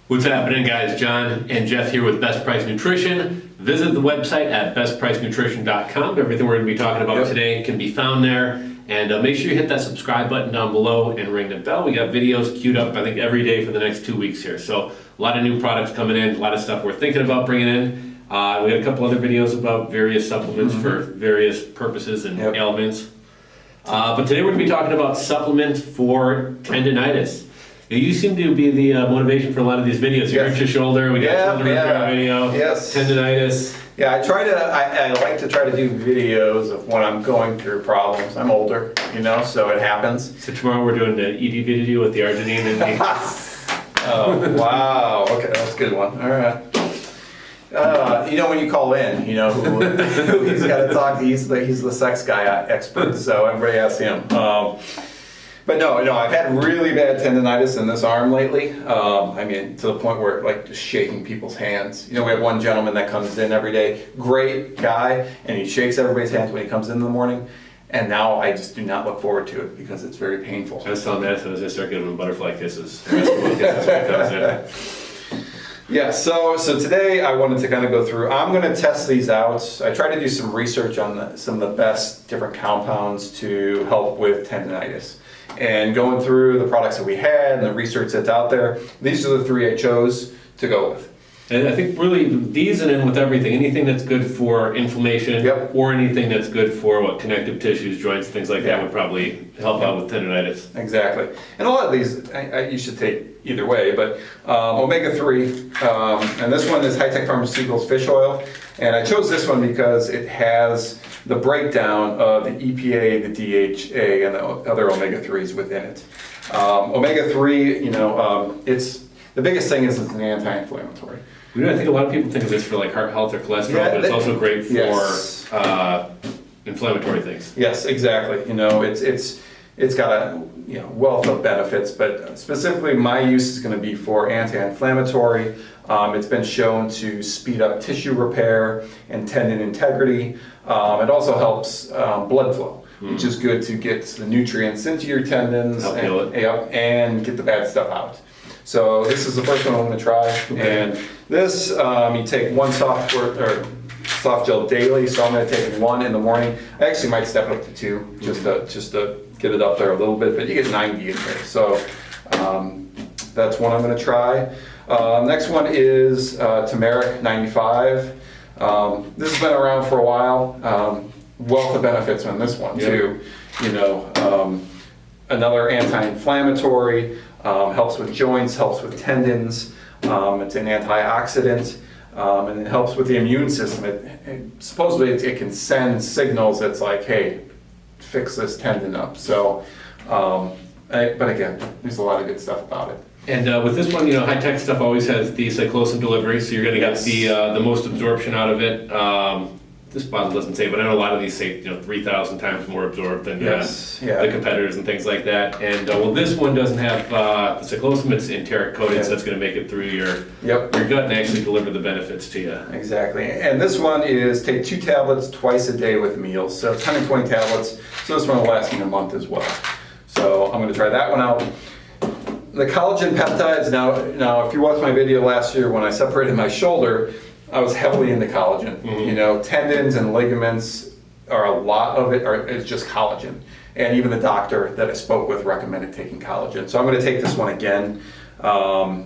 What's happening, guys? John and Jeff here with Best Price Nutrition. Visit the website at BestPriceNutrition.com. Everything we're going to be talking about today can be found there. And make sure you hit that subscribe button down below and ring the bell. We got videos queued up, I think, every day for the next 2 weeks here. So a lot of new products coming in, a lot of stuff we're thinking about bringing in. We had a couple other videos about various supplements for various purposes and ailments. But today we're going to be talking about supplements for tendonitis. You seem to be the motivation for a lot of these videos. You hurt your shoulder, we got shoulder repair video, tendonitis. Yeah, I like to try to do videos of when I'm going through problems. I'm older, so it happens. So tomorrow we're doing the ED video with the arginine and the... Oh, wow. Okay, that's a good one. All right. When you call in, who he's got to talk to. He's the sex guy expert, so everybody asks him. But no, I've had really bad tendonitis in this arm lately. To the point where like just shaking people's hands. We have one gentleman that comes in every day, great guy, and he shakes everybody's hands when he comes in the morning. And now I just do not look forward to it because it's very painful. I was telling that as I start giving him butterfly kisses. Yeah, so today I wanted to kind of go through, I'm going to test these out. I tried to do some research on some of the best different compounds to help with tendonitis. And going through the products that we had and the research that's out there, these are the three I chose to go with. And I think really these and in with everything, anything that's good for inflammation or anything that's good for connective tissues, joints, things like that would probably help out with tendonitis. Exactly. And a lot of these you should take either way, but omega-3, and this one is Hi-Tech Pharmaceuticals fish oil. And I chose this one because it has the breakdown of the EPA, the DHA, and the other omega-3s within it. Omega-3, it's the biggest thing is it's an anti-inflammatory. I think a lot of people think of this for like heart health or cholesterol, but it's also great for inflammatory things. Yes, exactly. It's got a wealth of benefits, but specifically my use is going to be for anti-inflammatory. It's been shown to speed up tissue repair and tendon integrity. It also helps blood flow, which is good to get the nutrients into your tendons and get the bad stuff out. So this is the first one I'm going to try, and this you take one soft gel daily. So I'm going to take one in the morning. I actually might step up to two just to get it up there a little bit, but you get 90 in here. So that's one I'm going to try. Next one is Tumeric 95. This has been around for a while. Wealth of benefits on this one too. Another anti-inflammatory. Helps with joints, helps with tendons. It's an antioxidant, and it helps with the immune system. Supposedly it can send signals that's like, hey, fix this tendon up. So, but again, there's a lot of good stuff about it. And with this one, high-tech stuff always has the cyclosin delivery, so you're going to get the most absorption out of it. This bottle doesn't say, but I know a lot of these say 3,000 times more absorbed than the competitors and things like that. And this one doesn't have the cyclosin; it's enteric coated, so that's going to make it through your gut and actually deliver the benefits to you. Exactly. And this one is take 2 tablets twice a day with meals, so 120 tablets. So this one will last me a month as well. So I'm going to try that one out. The collagen peptides. Now, if you watched my video last year when I separated my shoulder, I was heavily into collagen. Tendons and ligaments are a lot of it, is just collagen. And even the doctor that I spoke with recommended taking collagen. So I'm going to take this one again,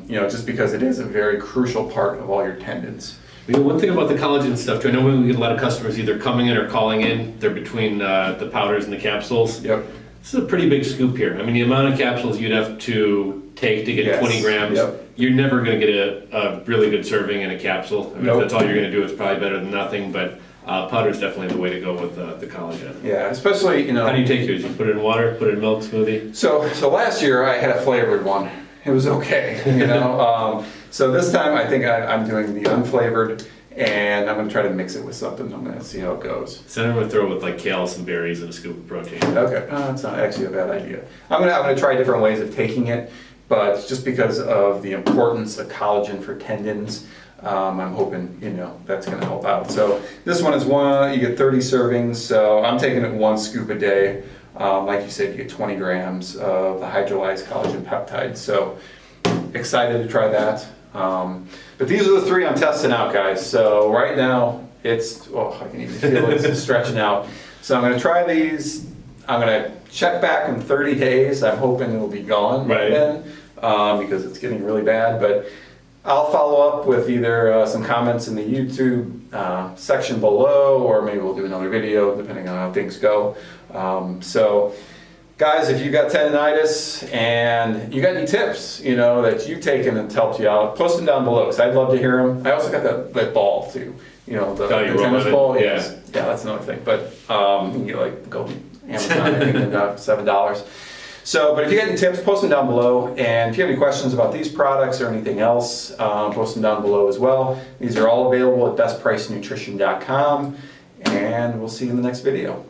just because it is a very crucial part of all your tendons. One thing about the collagen stuff too, I know we get a lot of customers either coming in or calling in. They're between the powders and the capsules. This is a pretty big scoop here. The amount of capsules you'd have to take to get 20 grams, you're never going to get a really good serving in a capsule. If that's all you're going to do, it's probably better than nothing, but powder is definitely the way to go with the collagen. Yeah, especially, How do you take yours? You put it in water, put it in milk, smoothie? So last year I had a flavored one. It was okay, So this time I think I'm doing the unflavored. And I'm going to try to mix it with something. I'm going to see how it goes. So I'm going to throw it with like kale, some berries, and a scoop of protein. Okay, that's not actually a bad idea. I'm going to try different ways of taking it, but just because of the importance of collagen for tendons, I'm hoping that's going to help out. So this one is you get 30 servings. So I'm taking it 1 scoop a day. Like you said, you get 20 grams of the hydrolyzed collagen peptides. So excited to try that. But these are the 3 I'm testing out, guys. So right now, it's, oh, I can even feel it stretching out. So I'm gonna try these. I'm gonna check back in 30 days. I'm hoping it'll be gone by then, because it's getting really bad. But I'll follow up with either some comments in the YouTube section below, or maybe we'll do another video depending on how things go. So guys, if you got tendonitis and you got any tips, you know, that you've taken and helped you out, post them down below, because I'd love to hear them. I also got that ball too, you know, the tennis ball. Yeah. Yeah, that's another thing. But you can get like go Amazon, I think they're $7. So, but if you got any tips, post them down below. And if you have any questions about these products or anything else, post them down below as well. These are all available at BestPriceNutrition.com. And we'll see you in the next video.